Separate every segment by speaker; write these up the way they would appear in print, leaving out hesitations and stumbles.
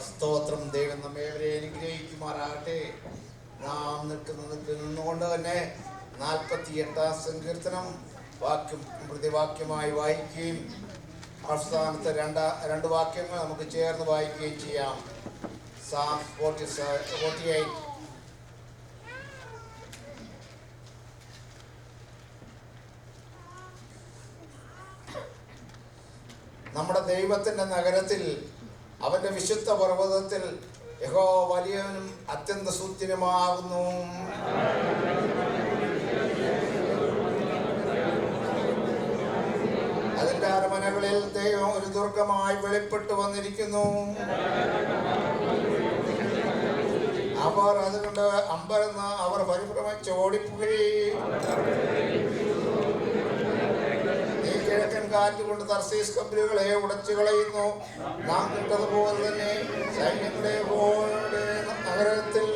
Speaker 1: സ്തോത്രം. ദൈവം നമ്മേവരെ അനുഗ്രഹിക്കുമാറാകട്ടെ. നാം നിന്നുകൊണ്ട് തന്നെ 48 സങ്കീർത്തനം വാക്യം പ്രതിവാക്യമായി വായിക്കുകയും അവസാനത്തെ രണ്ട് വാക്യങ്ങൾ നമുക്ക് ചേർന്ന് വായിക്കുകയും ചെയ്യാം. Psalm 48. നമ്മുടെ ദൈവത്തിൻ്റെ നഗരത്തിൽ, അവൻ്റെ വിശുദ്ധ പർവ്വതത്തിൽ യഹോവ വലിയവനും അത്യന്ത സൂത്യനുമാകുന്നു. അതിൻ്റെ അരമനകളിൽ ദൈവം ഒരു ദുർഗമായി വെളിപ്പെട്ടു വന്നിരിക്കുന്നു. അവർ അതുകൊണ്ട് അമ്പരന്ന് അവർ പരിഭ്രമിച്ച് ഓടിപ്പോകുകയും കിഴക്കൻ കാറ്റുകൊണ്ട് തർസീസ് കപ്പലുകളെ ഉടച്ചു കളയുന്നു. നാം കണ്ടതുപോലെ തന്നെ സൈന്യങ്ങളുടെ നഗരത്തിൽ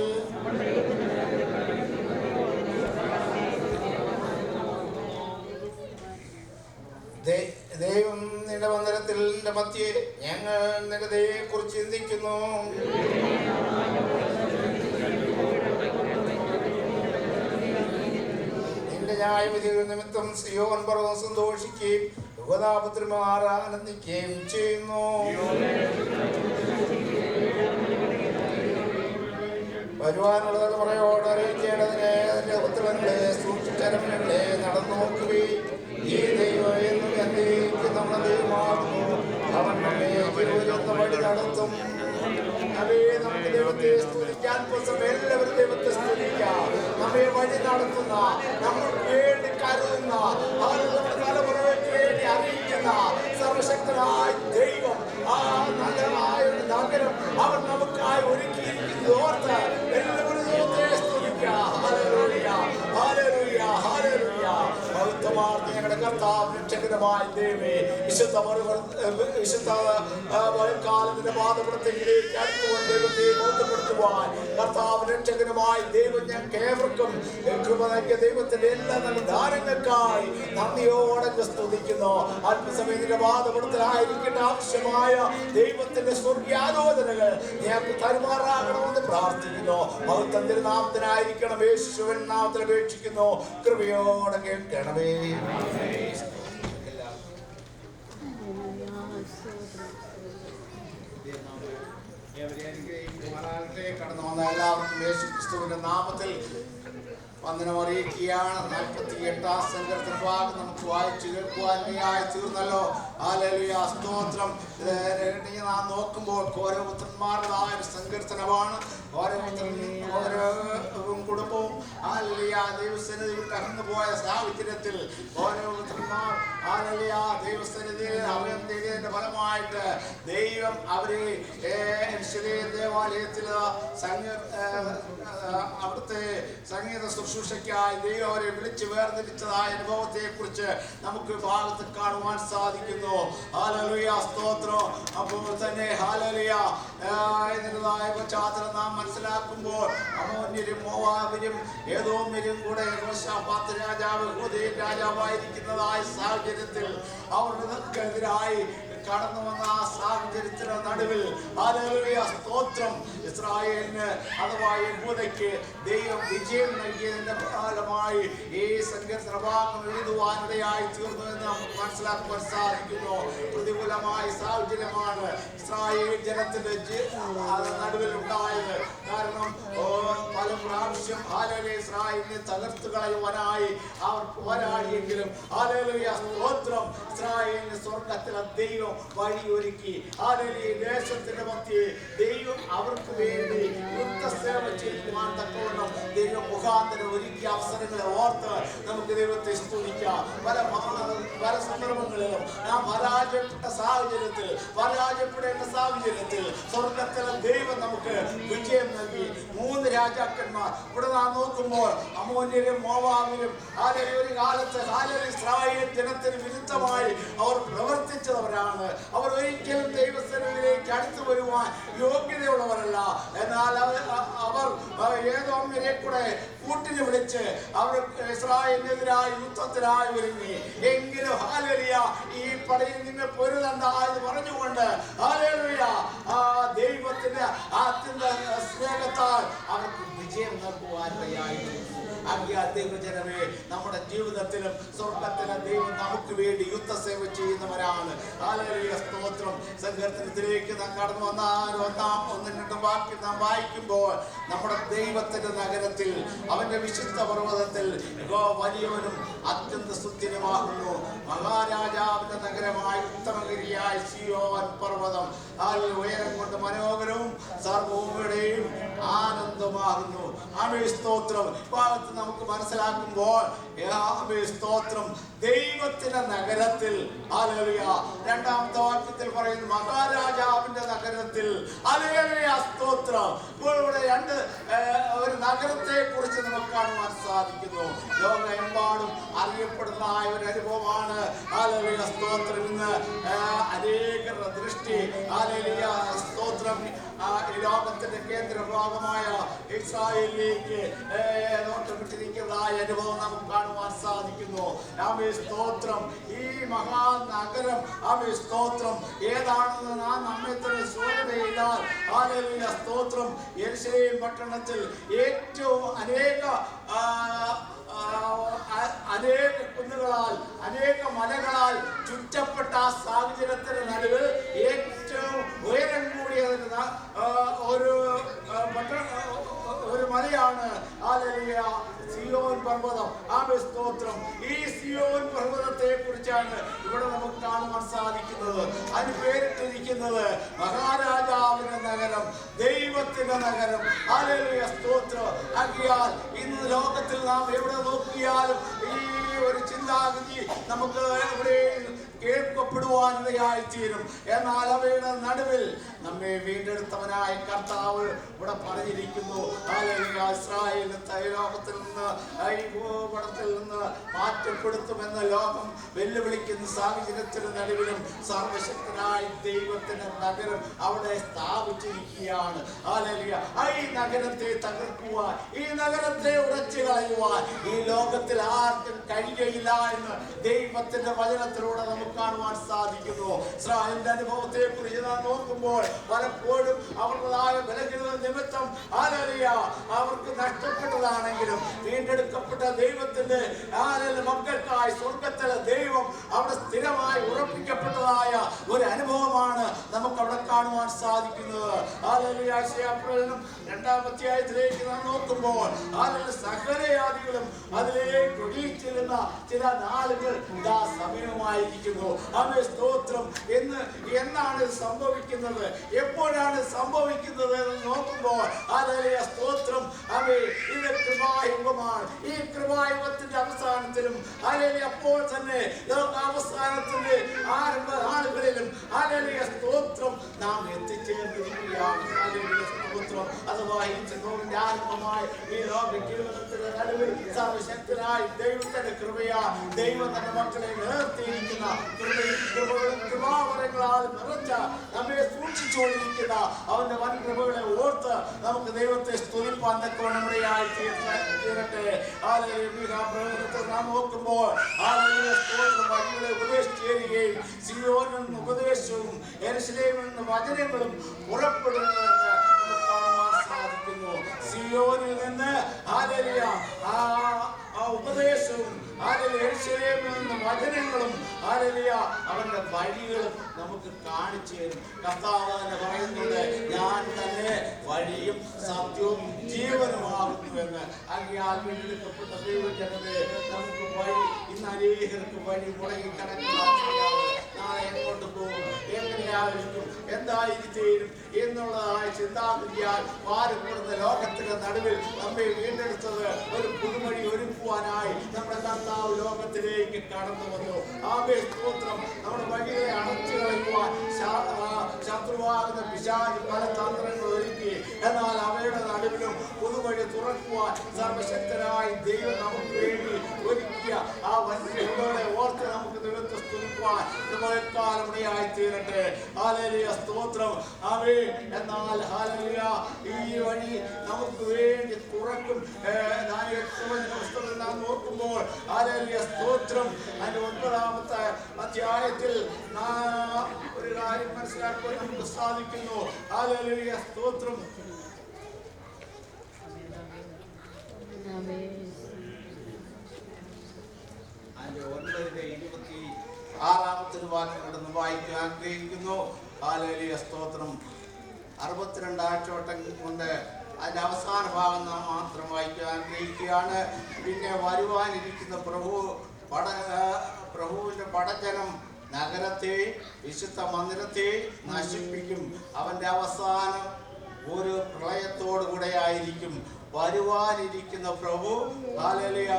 Speaker 1: ദൈവം നിന്റെ മന്ദിരത്തിന്റെ മധ്യേ ഞങ്ങൾ നിന്റെ ദൈവത്തെക്കുറിച്ച് ചിന്തിക്കുന്നു. ന്യായവിധികൾ നിമിത്തം സിയോൻ പർവ്വതം സന്തോഷിക്കുകയും യുവതാപുത്രന്മാർ ആനന്ദിക്കുകയും ചെയ്യുന്നു. വരുവാനുള്ള തലമുറയോട് അറിയിക്കേണ്ടതിനെ അതിന്റെ ഉത്തരങ്ങളെ സൂക്ഷിച്ചരമനങ്ങളെ നടന്നു നോക്കുകയും ഈ ദൈവം എന്നും എന്നേക്കും നമ്മുടെ ദൈവമാകുന്നു. അവൻ നമ്മെ വഴി നടത്തും. നമുക്ക് ദൈവത്തെ സ്തുതിക്കാൻ എല്ലാവരും ദൈവത്തെ സ്തുതിക്കാം. നമ്മെ വഴി നടത്തുന്ന, നമ്മൾക്ക് വേണ്ടി കരുതുന്ന, നമ്മുടെ തലമുറയ്ക്ക് വേണ്ടി അറിയിക്കുന്ന സർവശക്തനായ ദൈവം, ആ നഗരമായ ഒരു നഗരം അവൻ നമുക്കായി ഒരുക്കിയിരിക്കുന്നത് ഓർത്ത് എല്ലാവരും ദൈവത്തെ സ്തുതിക്കാം. Hallelujah, hallelujah, hallelujah. ഭക്തമാർന്ന് ഞങ്ങളുടെ കർത്താവ് രക്ഷകരമായ ദൈവമേ, വിശുദ്ധ കാലത്തിന്റെ പാദപ്രത്യങ്ങളിലേക്ക് അടുത്തുകൊണ്ട് ദൈവത്തെ ബോധപ്പെടുത്തുവാൻ കർത്താവ് രക്ഷകരമായ ദൈവം ഞങ്ങൾക്ക് ഏവർക്കും കൃപ നൽകിയ ദൈവത്തിന്റെ എല്ലാ നല്ല ദാനങ്ങൾക്കായി നന്ദിയോടെ സ്തുതിക്കുന്നു. അല്പസമയത്തിന്റെ പാദപ്പെടുത്തലായിരിക്കേണ്ട ആവശ്യമായ ദൈവത്തിന്റെ സ്വർഗീയാലോചനകൾ ഞങ്ങൾക്ക് തരുമാറാകണമെന്ന് പ്രാർത്ഥിക്കുന്നു. മഹത്വം തിരുനാമത്തിനായിരിക്കണം. യേശുവിൻ നാമത്തിൽ അപേക്ഷിക്കുന്നു. കൃപയോടെ കേൾക്കണമേ. കടന്നു വന്ന എല്ലാവർക്കും യേശു ക്രിസ്തുവിന്റെ നാമത്തിൽ വന്ദനം അറിയിക്കുകയാണ്. 48 സങ്കീർത്തന ഭാഗം നമുക്ക് വായിച്ചു കേൾക്കുവാനായി തീർന്നല്ലോ. ഹല്ലേലൂയ, സ്തോത്രം. നാം നോക്കുമ്പോൾ ഓരോ പുത്രന്മാരുടേതായ ഒരു സങ്കീർത്തനമാണ്. ഓരോ കുടുംബവും ഹല്ലേലൂയ ദൈവസന്നിധി വിട്ട് അകന്നു പോയ സാഹചര്യത്തിൽ ഓരോ പുത്രന്മാർ ഹല്ലേലൂയ ദൈവസന്നിധിയിൽ അഭയം തേടിയതിന്റെ ഫലമായിട്ട് ദൈവം അവരെ ദേവാലയത്തിൽ അവിടുത്തെ സംഗീത ശുശ്രൂഷയ്ക്കായി ദൈവം അവരെ വിളിച്ച് വേർതിരിച്ചതായ അനുഭവത്തെ കുറിച്ച് നമുക്ക് ഭാഗത്ത് കാണുവാൻ സാധിക്കുന്നു. ഹല്ലേലൂയ, സ്തോത്രം. അപ്പോൾ തന്നെ ഹല്ലേലൂയ ഇതിൻ്റെതായ പശ്ചാത്തലം നാം മനസ്സിലാക്കുമ്പോൾ അമ്മോന്യരും മോവാബിനും ഏദോമ്യരും കൂടെ യോശാഫാത്ത് രാജാവ് യഹൂദയിൽ രാജാവായിരിക്കുന്നതായ സാഹചര്യത്തിൽ അവർക്കെതിരായി കടന്നു വന്ന ആ സാഹചര്യത്തിന് നടുവിൽ ഹല്ലേലൂയ, സ്തോത്രം, ഇസ്രായേലിന് അഥവാ യഹൂദയ്ക്ക് ദൈവം വിജയം നൽകിയതിന്റെ ഫലമായി ഈ സങ്കീർത്തന ഭാഗം എഴുതുവാനിടയായി തീർന്നു എന്ന് നമുക്ക് മനസ്സിലാക്കുവാൻ സാധിക്കുന്നു. പ്രതികൂലമായ സാഹചര്യമാണ് ഇസ്രായേൽ ജനത്തിന്റെ നടുവിൽ ഉണ്ടായത്. കാരണം പല പ്രാവശ്യം ഹല്ലേലൂയ ഇസ്രായേലിനെ തകർത്തു കളയുവാനായി അവർ പോരാടിയെങ്കിലും ഹല്ലേലൂയ, സ്തോത്രം, ഇസ്രായേലിന് സ്വർഗ്ഗത്തിലെ ദൈവം വഴിയൊരുക്കി. ഹല്ലേലൂയ, ദേശത്തിന്റെ മധ്യേ ദൈവം അവർക്ക് വേണ്ടി യുദ്ധസേവ ചെയ്യുവാൻ തക്കവണ്ണം ദൈവം മുഖാന്തരം ഒരുക്കിയ അവസരങ്ങളെ ഓർത്ത് നമുക്ക് ദൈവത്തെ സ്തുതിക്കാം. പല സന്ദർഭങ്ങളിലും നാം പരാജയപ്പെട്ട സാഹചര്യത്തിൽ സ്വർഗത്തിലെ ദൈവം നമുക്ക് വിജയം നൽകി. 3 രാജാക്കന്മാർ ഇവിടെ നാം നോക്കുമ്പോൾ അമ്മോന്യരും മോവാബിനും ഒരു കാലത്ത് ഇസ്രായേൽ ജനത്തിന് വിരുദ്ധമായി അവർ പ്രവർത്തിച്ചവരാണ്. അവർ ഒരിക്കലും ദൈവസന്നിധിയിലേക്ക് അടുത്തു വരുവാൻ യോഗ്യതയുള്ളവരല്ല. എന്നാൽ അവർ ഏദോമ്യരെ കൂടെ കൂട്ടിന് വിളിച്ച് അവർ ഇസ്രായേലിനെതിരായി യുദ്ധത്തിനായി ഒരുങ്ങി. എങ്കിലും ഹല്ലേലൂയ ഈ പടയിൽ നിന്ന് പൊരുതണ്ട എന്ന് പറഞ്ഞുകൊണ്ട് ഹല്ലേലൂയ ആ ദൈവത്തിന്റെ ദൈവത്തിന്റെ അത്യന്ത സ്നേഹത്താൽ അവർക്ക് വിജയം നൽകുവാനിടയായിരുന്നു. ദൈവജനമേ, നമ്മുടെ ജീവിതത്തിലും സ്വർഗത്തിലെ ദൈവം നമുക്ക് വേണ്ടി യുദ്ധസേവ ചെയ്യുന്നവരാണ്. ഹല്ലേലൂയ, സ്തോത്രം. സങ്കീർത്തനത്തിലേക്ക് നാം കടന്നു വന്നാൽ ഒന്നും രണ്ടും വാക്യം നാം വായിക്കുമ്പോൾ നമ്മുടെ ദൈവത്തിന്റെ നഗരത്തിൽ, അവന്റെ വിശുദ്ധ പർവ്വതത്തിൽ വലിയവനും അത്യന്ത സുസ്ഥിരമാകുന്നു. മഹാരാജാവിന്റെ നഗരമായ ഉത്തമഗിരിയായ സിയോൻ പർവ്വതം ഉയരം കൊണ്ട് മനോഹരവും സർവഭൂമിയുടെയും ആനന്ദമാകുന്നു. ആമേൻ, സ്തോത്രം. ഭാഗത്ത് നമുക്ക് മനസ്സിലാക്കുമ്പോൾ സ്തോത്രം, ദൈവത്തിന്റെ നഗരത്തിൽ, ഹല്ലേലൂയ, രണ്ടാമത്തെ വാക്യത്തിൽ പറയുന്നു മഹാരാജാവിന്റെ നഗരത്തിൽ, ഹല്ലേലൂയ, സ്തോത്രം. ഇപ്പോൾ ഇവിടെ ഒരു നഗരത്തെ കുറിച്ച് നമുക്ക് കാണുവാൻ സാധിക്കുന്നു. ലോകമെമ്പാടും അറിയപ്പെടുന്ന ഒരു അനുഭവമാണ്, ഹല്ലേലൂയ, സ്തോത്രം. ഇന്ന് അനേകരുടെ ദൃഷ്ടി, ഹല്ലേലൂയ, സ്തോത്രം, ഈ ലോകത്തിന്റെ കേന്ദ്രഭാഗമായ ഇസ്രായേലിലേക്ക് നോട്ടമിട്ടിരിക്കുന്നതായ അനുഭവം നമുക്ക് കാണുവാൻ സാധിക്കുന്നു. ആമേൻ, സ്തോത്രം. ഈ മഹാനഗരം, ആമേൻ, സ്തോത്രം, ഏതാണെന്ന് നാം നമ്മെ തന്നെ സൂചന ചെയ്താൽ, ഹല്ലേലൂയ, സ്തോത്രം, യെരൂശലേം പട്ടണത്തിൽ ഏറ്റവും അനേക കുന്നുകളാൽ, അനേക മലകളാൽ ചുറ്റപ്പെട്ട ആ സാഹചര്യത്തിന് നടുവിൽ ഏറ്റവും ഉയരം കൂടിയ ഒരു മലയാണ്, ഹല്ലേലൂയ, സിയോൻ പർവ്വതം. ആമേൻ, സ്തോത്രം. ഈ സിയോൻ പർവ്വതത്തെ കുറിച്ചാണ് ഇവിടെ നമുക്ക് കാണുവാൻ സാധിക്കുന്നത്. അതിന് പേരിട്ടിരിക്കുന്നത് മഹാരാജാവിന്റെ നഗരം, ദൈവത്തിന്റെ നഗരം. ഹല്ലേലൂയ, സ്തോത്രം. ആകയാൽ ഇന്ന് ലോകത്തിൽ നാം എവിടെ നോക്കിയാലും ഈ ഒരു ചിന്താഗതി നമുക്ക് ഇവിടെ കേൾക്കപ്പെടുവാനിടയായി തീരും. എന്നാൽ അവയുടെ നടുവിൽ നമ്മെ വീണ്ടെടുത്തവനായ കർത്താവ് ഇവിടെ പറഞ്ഞിരിക്കുന്നു, ഹല്ലേലൂയ, ഇസ്രായേലിനെ ലോകത്തിൽ നിന്ന്, ഈ ഭൂപടത്തിൽ നിന്ന് മാറ്റപ്പെടുത്തുമെന്ന് ലോകം വെല്ലുവിളിക്കുന്ന സാഹചര്യത്തിന് നടുവിലും സർവശക്തനായ ദൈവത്തിന്റെ നഗരം അവിടെ സ്ഥാപിച്ചിരിക്കുകയാണ്. ഹല്ലേലൂയ, ഈ നഗരത്തെ തകർക്കുവാൻ, ഈ നഗരത്തെ ഉടച്ചു കളയുവാൻ ഈ ലോകത്തിൽ ആർക്കും കഴിയുകയില്ല എന്ന് ദൈവത്തിന്റെ വചനത്തിലൂടെ നമുക്ക് കാണുവാൻ സാധിക്കുന്നു. ഇസ്രായേലിന്റെ അനുഭവത്തെ കുറിച്ച് നാം നോക്കുമ്പോൾ പലപ്പോഴും അവരുടേതായ ബലഹീനത നിമിത്തം, ഹല്ലേലൂയ, അവർക്ക് നഷ്ടപ്പെട്ടതാണെങ്കിലും വീണ്ടെടുക്കപ്പെട്ട ദൈവത്തിന്റെ മക്കൾക്കായി സ്വർഗത്തിലെ ദൈവം അവിടെ സ്ഥിരമായി ഉറപ്പിക്കപ്പെട്ടതായ ഒരു അനുഭവമാണ് നമുക്ക് അവിടെ കാണുവാൻ സാധിക്കുന്നത്. ഹല്ലേലൂയ, യെശയ്യാപ്രവചനം 2-ാം അധ്യായത്തിലേക്ക് നാം നോക്കുമ്പോൾ സകലജാതികളും അതിലേക്ക് ഒഴിച്ചിരുന്ന ചില നാളുകൾ ഇതാ സമയമായിരിക്കുന്നു. ആമേൻ, സ്തോത്രം. എന്നാണ് സംഭവിക്കുന്നത്, എപ്പോഴാണ് സംഭവിക്കുന്നത് എന്ന് നോക്കുമ്പോൾ, ഹല്ലേലൂയ, സ്തോത്രം, ആമേൻ, ഇത് കൃപായുഗമാണ്. ഈ കൃപായുഗത്തിന്റെ അവസാനത്തിലും, ഹല്ലേലൂയ, അപ്പോൾ തന്നെ ലോകാവസാനത്തിന്റെ ആരംഭ നാളുകളിലും, ഹല്ലേലൂയ, സ്തോത്രം, നാം എത്തിച്ചേർന്നിരിക്കുകയാണ്. ഹല്ലേലൂയ, സ്തോത്രം. അഥവാ ഈ ചിന്തോവിന്റെ ആരംഭമായി ഈ ലോക ജീവിതത്തിന്റെ നടുവിൽ സർവശക്തനായ ദൈവത്തിന്റെ കൃപയാ, ദൈവം തന്റെ മക്കളെ നിലനിർത്തിയിരിക്കുന്ന കൃപാവരങ്ങളാൽ നിറച്ച നമ്മെ സൂക്ഷിച്ചുകൊണ്ടിരിക്കുന്ന അവന്റെ വൻ കൃപകളെ ഓർത്ത് നമുക്ക് ദൈവത്തെ സ്തുതിപ്പാൻ തക്കവണ്ണമിടയായി തീരട്ടെ. നാം നോക്കുമ്പോൾ വഴികളെ ഉപദേശിച്ചു തരികയും സിയോനിൽ നിന്ന് ഉപദേശവും യെരൂശലേമിൽ നിന്ന് വചനങ്ങളും പുറപ്പെടുന്നുവെന്ന് നമുക്ക് കാണുവാൻ സാധിക്കുന്നു. സിയോനിൽ നിന്ന്, ഹല്ലേലൂയ, ഉപദേശവും, ഹല്ലേലൂയ, യെരൂശലേമിൽ നിന്ന് വചനങ്ങളും, ഹല്ലേലൂയ, അവന്റെ വഴികളും നമുക്ക് കാണിച്ചു തരും. കർത്താവ് തന്നെ പറയുന്നത്, ഞാൻ തന്നെ വഴിയും സത്യവും ജീവനുമാകുന്നുവെന്ന്. ആകയാൽ വീണ്ടെടുക്കപ്പെട്ട ദൈവജനമേ, നമുക്ക് വഴി, ഇന്ന് അനേകർക്ക് വഴി മുടങ്ങി കിടക്കുന്ന നാളെ എങ്ങോട്ട് പോകും, എങ്ങനെയായിരിക്കും, എന്തായിരിക്കും എന്നുള്ളതായ ചിന്താഗതിയാൽ ഭാരപ്പെടുന്ന ലോകത്തിന്റെ നടുവിൽ നമ്മെ വീണ്ടെടുത്തത് ഒരു പുതുവഴി ഒരുക്കുവാനായി നമ്മുടെ കർത്താവ് ലോകത്തിലേക്ക് കടന്നു വന്നു. ആമേൻ, സ്തോത്രം. നമ്മുടെ വഴികളെ അടച്ചു കളയുവാൻ ശത്രുവാകുന്ന പിശാച് പല തന്ത്രങ്ങൾ ഒരുക്കി. എന്നാൽ അവയുടെ നടുവിലും പുതുവഴി തുറക്കുവാൻ സർവശക്തനായ ദൈവം നമുക്ക് വേണ്ടി ഒരുക്കിയ ആ വഴികളെ ഓർത്ത് നമുക്ക് ദൈവത്തെ സ്തുതിക്കുവാൻ നമുക്ക് പകൽക്കാലം തീരട്ടെ. ഹല്ലേലൂയ, സ്തോത്രം. ആമേൻ. എന്നാൽ ഹല്ലേലൂയ, ഈ വഴി നമുക്ക് വേണ്ടി തുറക്കും. പുസ്തകം നാം നോക്കുമ്പോൾ ഹല്ലേലൂയ, സ്തോത്രം, അതിന്റെ 9-ാമത്തെ അധ്യായത്തിൽ ഒരു കാര്യം മനസ്സിലാക്കാൻ നമുക്ക് സാധിക്കുന്നു. ഹല്ലേലൂയ, സ്തോത്രം. അതിന്റെ 9:26 വാക്യം വായിക്കാൻ ആഗ്രഹിക്കുന്നു. ഹല്ലേലൂയ, സ്തോത്രം. 62 ആഴ്ചവട്ടം കൊണ്ട് അതിന്റെ അവസാന ഭാഗം നാം മാത്രം വായിക്കാൻ ആഗ്രഹിക്കുകയാണ്. പിന്നെ വരുവാനിരിക്കുന്ന പ്രഭുവിന്റെ പടജനം നഗരത്തെ വിശുദ്ധ മന്ദിരത്തെ നശിപ്പിക്കും. അവന്റെ അവസാനം ഒരു പ്രളയത്തോടു കൂടെ ആയിരിക്കും. വരുവാനിരിക്കുന്ന പ്രഭു, ഹല്ലേലൂയ,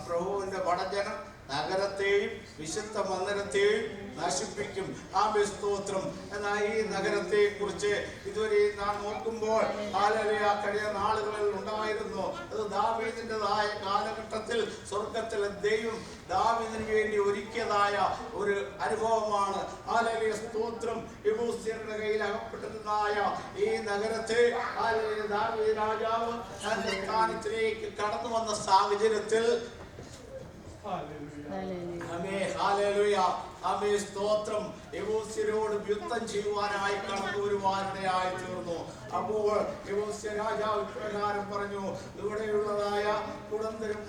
Speaker 1: പ്രഭുവിന്റെ പടജനം നഗരത്തെയും വിശുദ്ധ മന്ദിരത്തെയും നശിപ്പിക്കും. ആമേൻ, സ്തോത്രം. എന്നാൽ ഈ നഗരത്തെ കുറിച്ച് ഇതുവരെ നാം നോക്കുമ്പോൾ ഹല്ലേലൂയ, കഴിഞ്ഞ നാളുകളിൽ ഉണ്ടായിരുന്നു. അത് ദാവീദിൻ്റെതായ കാലഘട്ടത്തിൽ സ്വർഗത്തിലെ ദൈവം ദാവീദിന് വേണ്ടി ഒരുക്കിയതായ ഒരു അനുഭവമാണ്. ഹല്ലേലൂയ, സ്തോത്രം. യെബൂസ്യരുടെ കയ്യിൽ അകപ്പെട്ടിരുന്നതായ ഈ നഗരത്തെ ഹല്ലേലൂയ, ദാവീദ് രാജാവ് തന്റെ സ്ഥാനത്തിലേക്ക് കടന്നു വന്ന സാഹചര്യത്തിൽ സ്തോത്രം, യെബൂസ്യരോട് യുദ്ധം ചെയ്യുവാനായി കടന്നു വരുവാനിടയായി തീർന്നു. അപ്പോൾ യെബൂസ്യ രാജാവ് ഇപ്രകാരം പറഞ്ഞു, ഇവിടെയുള്ളതായ മുടന്തരും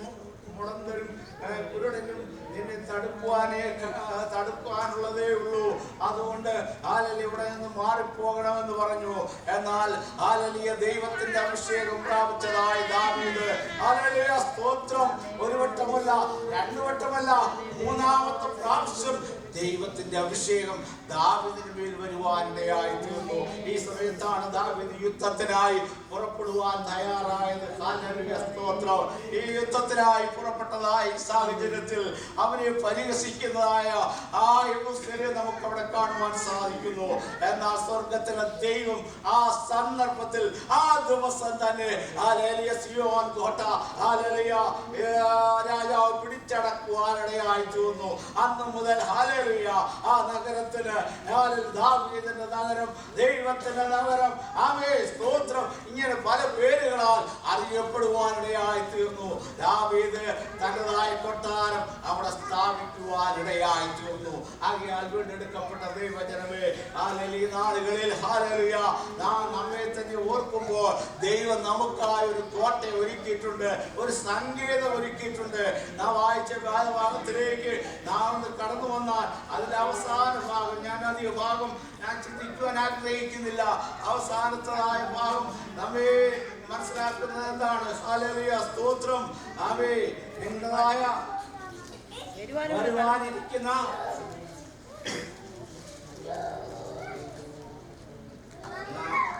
Speaker 1: കുരുടനും നിന്നെ തടുക്കാനുള്ളതേ ഉള്ളൂ. അതുകൊണ്ട് ഹല്ലേലൂയ, ഇവിടെ നിന്ന് മാറിപ്പോകണമെന്ന് പറഞ്ഞു. എന്നാൽ ഹല്ലേലൂയ, ദൈവത്തിന്റെ അഭിഷേകം പ്രാപിച്ചതായ ദാവീദ്, ഹല്ലേലൂയ, സ്തോത്രം, ഒരു വട്ടമല്ല, 2 വട്ടമല്ല, 3-ാമത്തെ പ്രാവശ്യം ദൈവത്തിന്റെ അഭിഷേകം ദാവീദിന് മേൽ വരുവാനിടയായി തീർന്നു. ഈ സമയത്താണ് ദാവീദ് യുദ്ധത്തിനായി പുറപ്പെടുവാൻ തയ്യാറായത്. ഹല്ലേലൂയ, സ്തോത്രം. ഈ യുദ്ധത്തിനായി പുറപ്പെട്ടതായ സാഹചര്യത്തിൽ അവനെ പരിഹസിക്കുന്നതായ ആ യെബൂസ്യരെ നമുക്ക് അവിടെ കാണുവാൻ സാധിക്കുന്നു. എന്നാൽ സ്വർഗത്തിലെ ദൈവം ആ സന്ദർഭത്തിൽ ആ ദിവസം തന്നെ ഹല്ലേലൂയ, സിയോൻ കോട്ട ഹല്ലേലൂയ രാജാവ് പിടിച്ചടക്കുവാനിടയായി തീർന്നു. അന്ന് മുതൽ ഹല്ലേലൂയ, ആ നഗരത്തിന് ദാവീദിന്റെ നഗരം, ദൈവത്തിന്റെ നഗരം, ആമേൻ, സ്തോത്രം, ഇങ്ങനെ പല പേരുകളാൽ അറിയപ്പെടുവാനിടയായി തീർന്നു. ദാവീദ് തന്റേതായ കൊട്ടാരം അവിടെ സ്ഥാപിക്കുവാനിടയായി തീർന്നു. ആകയാൽ വീണ്ടെടുക്കപ്പെട്ട ദൈവജനമേ, ഹല്ലേലൂയ, നാളുകളിൽ ഹല്ലേലൂയ, നാം നമ്മെ തന്നെ ഓർക്കുമ്പോൾ ദൈവം നമുക്കായി ഒരു കോട്ട ഒരുക്കിയിട്ടുണ്ട്, ഒരു സങ്കേതം ഒരുക്കിയിട്ടുണ്ട്. നാം വായിച്ച ഭാഗത്തിലേക്ക് നാം ഒന്ന് കടന്നു വന്നാൽ അതിന്റെ അവസാന ഭാഗം, ഞാൻ അധിക ഭാഗം ഞാൻ ചിന്തിക്കുവാൻ ആഗ്രഹിക്കുന്നില്ല. അവസാനത്തതായ ഭാഗം നമ്മെ മനസ്സിലാക്കുന്നത് എന്താണ്? ഹല്ലേലൂയ, സ്തോത്രം. ആമേൻ. നിങ്ങളായ വരുവാനിരിക്കുന്ന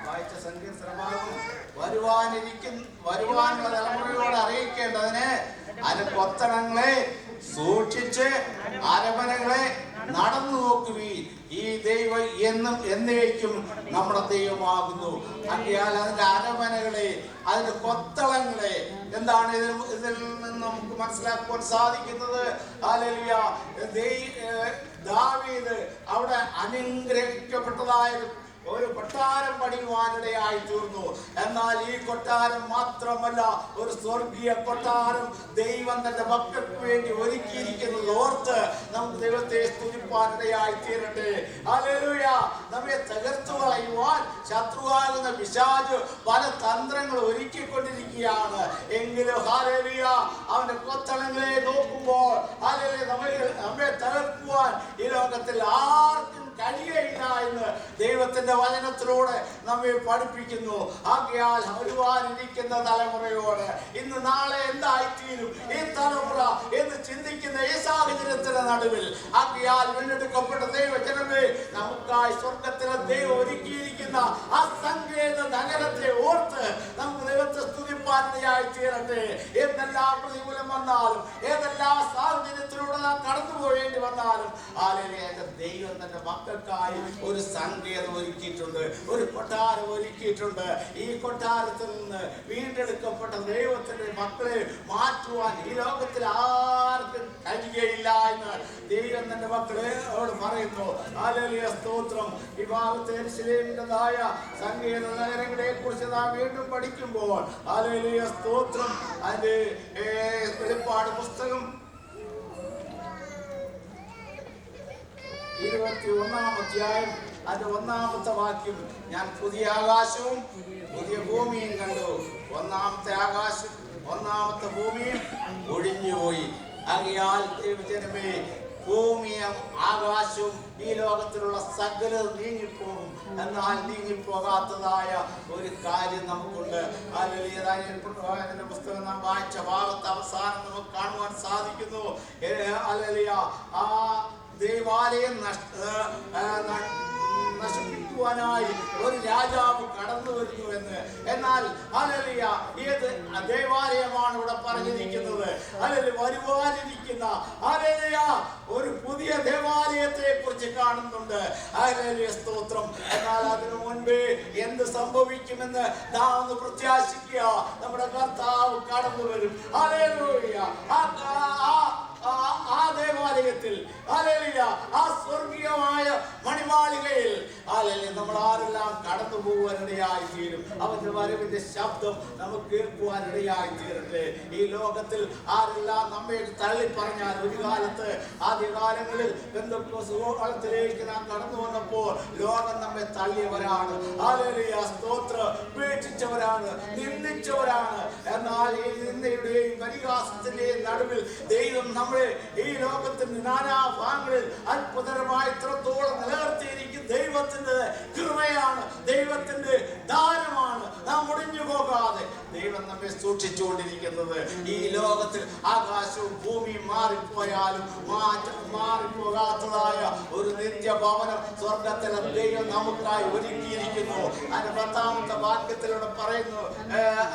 Speaker 1: വായിച്ച സങ്കീർത്തന ഭാഗം വരുവാനുള്ള തലമുറയോട് അറിയിക്കേണ്ടതിന് അതിന് കൊത്തളങ്ങളെ സൂക്ഷിച്ച് അരമനകളെ നടന്നു നോക്കുവീൻ. ഈ ദൈവം എന്നും എന്നേക്കും നമ്മുടെ ദൈവമാകുന്നു. ആകയാൽ അതിന്റെ അരമനകളെ, അതിന്റെ കൊത്തളങ്ങളെ, എന്താണ് ഇതിൽ നിന്ന് നമുക്ക് മനസ്സിലാക്കുവാൻ സാധിക്കുന്നത്? ഹല്ലേലൂയ, ദാവീദ് അവിടെ അനുഗ്രഹിക്കപ്പെട്ടതായ ഒരു കൊട്ടാരം പണിയുവാനിടയായി തീർന്നു. എന്നാൽ ഈ കൊട്ടാരം മാത്രമല്ല, ഒരു സ്വർഗീയ കൊട്ടാരം ദൈവം തന്റെ മക്കൾക്ക് വേണ്ടി ഒരുക്കിയിരിക്കുന്നത് ഓർത്ത് നമുക്ക് ദൈവത്തെ സ്തുതിപ്പാനിടയായി തീരട്ടെ. ഹല്ലേലൂയ, നമ്മെ തകർത്തു കളയുവാൻ ശത്രുവാകുന്ന പിശാച് പല തന്ത്രങ്ങൾ ഒരുക്കിക്കൊണ്ടിരിക്കുകയാണ്. എങ്കിലും ഹല്ലേലൂയ, അവന്റെ കൊത്തളങ്ങളെ നോക്കുമ്പോൾ ഹല്ലേലൂയ, നമ്മെ തകർക്കുവാൻ ഈ ലോകത്തിൽ ആർക്കും കഴിയയില്ല എന്ന് ദൈവത്തിന്റെ വചനത്തിലൂടെ നമ്മെ പഠിപ്പിക്കുന്നു. ആകയാൽ വരുവാനിരിക്കുന്ന തലമുറയോട് ഇന്ന് നാളെ എന്തായിത്തീരും ഈ തലമുറ എന്ന് ചിന്തിക്കുന്ന ഈ സാഹചര്യത്തിന്റെ നടുവിൽ, ആകയാൽ വീണ്ടെടുക്കപ്പെട്ട ദൈവജനമേ, നമുക്കായി സ്വർഗത്തിലെ ദൈവം ഒരുക്കിയിരിക്കുന്ന ആ സങ്കേത നഗരത്തെ ഓർത്ത് നമുക്ക് ദൈവത്തെ സ്തുതിപ്പാനിടയായി തീരട്ടെ. എന്തെല്ലാം പ്രതികൂലം വന്നാലും, ഏതെല്ലാം സാഹചര്യത്തിലൂടെ നാം കടന്നു പോവേണ്ടി വന്നാലും ഹല്ലേലൂയ എന്റെ ദൈവം തന്റെ മക്കൾക്കായി ഒരു സങ്കേതം ഒരുക്കിയിട്ടുണ്ട്, ഒരു കൊട്ടാരം ഒരുക്കിയിട്ടുണ്ട്. ഈ കൊട്ടാരത്തിൽ നിന്ന് വീണ്ടെടുക്കപ്പെട്ട ദൈവത്തിന്റെ മക്കളെ മാറ്റുവാൻ ഈ ലോകത്തിൽ ആർക്കും കഴിയുകയില്ല എന്ന് ദൈവം തന്റെ മക്കളെ അവരോട് പറയുന്നു. ഹല്ലേലൂയ സ്തോത്രം. ഈ ഭാഗത്ത് യെരൂശലേമിൻ്റെതായ സങ്കേത നഗരങ്ങളെ കുറിച്ച് നാം വീണ്ടും പഠിക്കുമ്പോൾ ഹല്ലേലൂയ സ്തോത്രം അതിന്റെ വെളിപ്പാട് പുസ്തകം 21-ാം അധ്യായം അതിന്റെ 1-ാമത്തെ വാക്യം, ഞാൻ പുതിയ ആകാശവും പുതിയ ഭൂമിയും കണ്ടു, 1-ാമത്തെ ആകാശം 1-ാമത്തെ ഭൂമിയും ഒഴിഞ്ഞുപോയി. ആകയാൽ ദൈവജനമേ, ഭൂമിയും ആകാശവും ഈ ലോകത്തിലുള്ള സകലം നീങ്ങിപ്പോകും, എന്നാൽ നീങ്ങിപ്പോകാത്തതായ ഒരു കാര്യം നമുക്കുണ്ട്. ഹല്ലേലൂയ പുസ്തകം നാം വായിച്ച ഭാഗത്ത് അവസാനം നമുക്ക് കാണുവാൻ സാധിക്കുന്നു. ഹല്ലേലൂയ ആ ദേവാലയം നശിപ്പിക്കുവാനായി ഒരു രാജാവ് കടന്നു വരുന്നു എന്ന്. എന്നാൽ ഹല്ലേലൂയ ഏത് ദേവാലയമാണ് ഇവിടെ പറഞ്ഞിരിക്കുന്നത്? ഹല്ലേലൂയ വരുവാനിരിക്കുന്ന ഹല്ലേലൂയ ഒരു പുതിയ ദേവാലയത്തെ കുറിച്ച് കാണുന്നുണ്ട്. ഹല്ലേലൂയ സ്തോത്രം. എന്നാൽ അതിനു മുൻപേ എന്ത് സംഭവിക്കുമെന്ന് നാം ഒന്ന് പ്രത്യാശിക്കുക. നമ്മുടെ കർത്താവ് കടന്നു വരും. ഹല്ലേലൂയ ആ ദേവാലയത്തിൽ ഹല്ലേലൂയ ആ സ്വർഗീയമായ മണിമാളികയിൽ ഹല്ലേലൂയ നമ്മൾ ആരെല്ലാം കടന്നു പോകുവാനിടയായി തീരും. അവന്റെ വരവിന്റെ ശബ്ദം നമുക്ക് കേൾക്കുവാനിടയായി തീരട്ടെ. ഈ ലോകത്തിൽ ആരെല്ലാം നമ്മെ തള്ളി പറഞ്ഞാൽ, ഒരു കാലത്ത് ആദ്യകാലങ്ങളിൽ പെന്തക്കോസ്തലത്തിലേക്ക് നാം കടന്നു വന്നപ്പോൾ ലോകം നമ്മെ തള്ളിയവരാണ്. ഹല്ലേലൂയ സ്തോത്രം. ഉപേക്ഷിച്ചവരാണ്, നിന്ദിച്ചവരാണ്. എന്നാൽ ഈ നിന്ദയുടെയും പരിഹാസത്തിന്റെയും നടുവിൽ ദൈവം നമ്മളെ ഈ ലോകത്തിന്റെ നാനാഭാഗങ്ങളിൽ അത്ഭുതകരമായി ഇത്രത്തോളം നിലനിർത്തിയിരിക്കും. ദൈവത്തിന്റെ കൃപയാണ്, ദൈവത്തിന്റെ ദാനമാണ്. നാം മുടിഞ്ഞു പോകാതെ ദൈവം നമ്മെ സൂക്ഷിച്ചുകൊണ്ടിരിക്കുന്നത്. ഈ ലോകത്തിൽ ആകാശവും ഭൂമിയും മാറിപ്പോയാലും മാറിപ്പോകാത്തതായ ഒരു നിത്യഭവനം സ്വർഗത്തിലെ ദൈവം നമുക്കായി ഒരുക്കിയിരിക്കുന്നു. അതിന്റെ 10-ാമത്തെ വാക്യത്തിലൂടെ പറയുന്നു.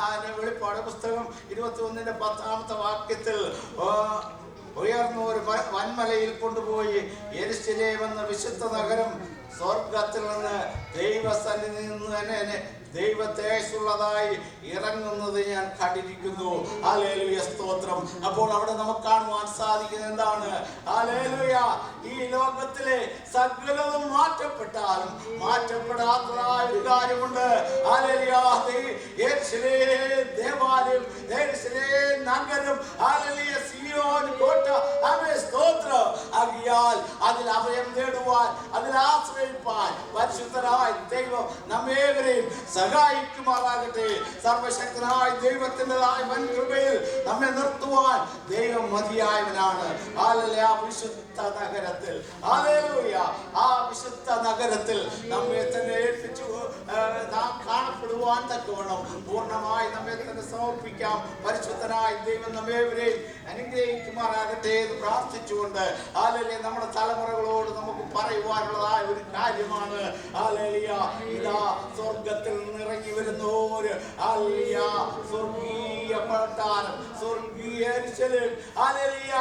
Speaker 1: അതിന്റെ വെളിപ്പാട് പുസ്തകം 21-ന്റെ 10-ാമത്തെ വാക്യത്തിൽ, ഉയർന്ന ഒരു വൻമലയിൽ കൊണ്ടുപോയി യെരൂശലേം എന്ന വിശുദ്ധ നഗരം സ്വർഗത്തിൽ നിന്ന് ദൈവസന്നിധിയിൽ നിന്ന് തന്നെ ദൈവത്തേജസ്സുള്ളതായി ഇറങ്ങുന്നത് ഞാൻ കണ്ടിരിക്കുന്നു. ഹല്ലേലൂയ സ്തോത്രം. അപ്പോൾ അവിടെ നമുക്ക് കാണുവാൻ സാധിക്കുന്നത് എന്താണ്? ഹല്ലേലൂയ ഈ ലോകത്തിലെ സകലതും മാറ്റപ്പെട്ടാലും മാറ്റപ്പെടാത്തതായ ഒരു കാര്യമുണ്ട്. ഹല്ലേലൂയ യെരൂശലേം ദേവാലയം, യെരൂശലേം നഗരം, ഹല്ലേലൂയ സിയോൻ കോട്ട, സ്തോത്രം. ആകയാൽ അതിൽ അഭയം തേടുവാൻ, അതിൽ ആശ്രയിപ്പാൻ പരിശുദ്ധനായ ദൈവം നമ്മേവരെയും സഹായിക്കുമാറാകട്ടെ. സർവശക്തനായ ദൈവത്തിൻ്റെതായ വൻ കൃപയിൽ നമ്മെ നിർത്തുവാൻ ദൈവം മതിയായവനാണ്. ഹല്ലേലൂയ ആ വിശുദ്ധ നഗരത്തിൽ, ഹല്ലേലൂയ ആ വിശുദ്ധ നഗരത്തിൽ നമ്മെ തന്നെ ഏൽപ്പിച്ചു നാം കാണപ്പെടുവാൻ തക്കവണ്ണം പൂർണ്ണമായി നമ്മെ തന്നെ സമർപ്പിക്കാം. പരിശുദ്ധനായ ദൈവം നമ്മേവരെയും അനുഗ്രഹിക്കുമാറാകട്ടെ എന്ന് പ്രാർത്ഥിച്ചുകൊണ്ട് ഹല്ലേലൂയ നമ്മുടെ തലമുറകളോട് നമുക്ക് പറയുവാനുള്ളതായ ഒരു കാര്യമാണ്. ഹല്ലേലൂയ ഇതാ സ്വർഗത്തിൽ നിറങ്ങി വരുന്ന ഒരു ഹല്ലേലൂയ സ്വർഗീയ കൊട്ടാരം, സ്വർഗീയ യെരൂശലേം, ഹല്ലേലൂയ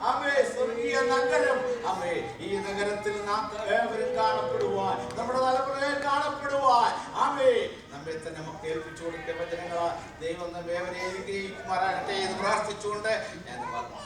Speaker 1: ആമേൻ, സ്വർഗീയ നഗരം. ആമേൻ, ഈ നഗരത്തിൽ നാം ഏവരും കാണപ്പെടുവാൻ, നമ്മുടെ തലമുറയിൽ കാണപ്പെടുവാൻ ആമേൻ നമ്മെ തന്നെ നമുക്ക് ഏൽപ്പിച്ചു കൊടുക്കുന്ന വചനങ്ങളാ ദൈവം നമ്മെ ഏവരെയും അനുഗ്രഹിക്കുമാറാകട്ടെ എന്ന് പ്രാർത്ഥിച്ചുകൊണ്ട് ഞാൻ പറഞ്ഞു.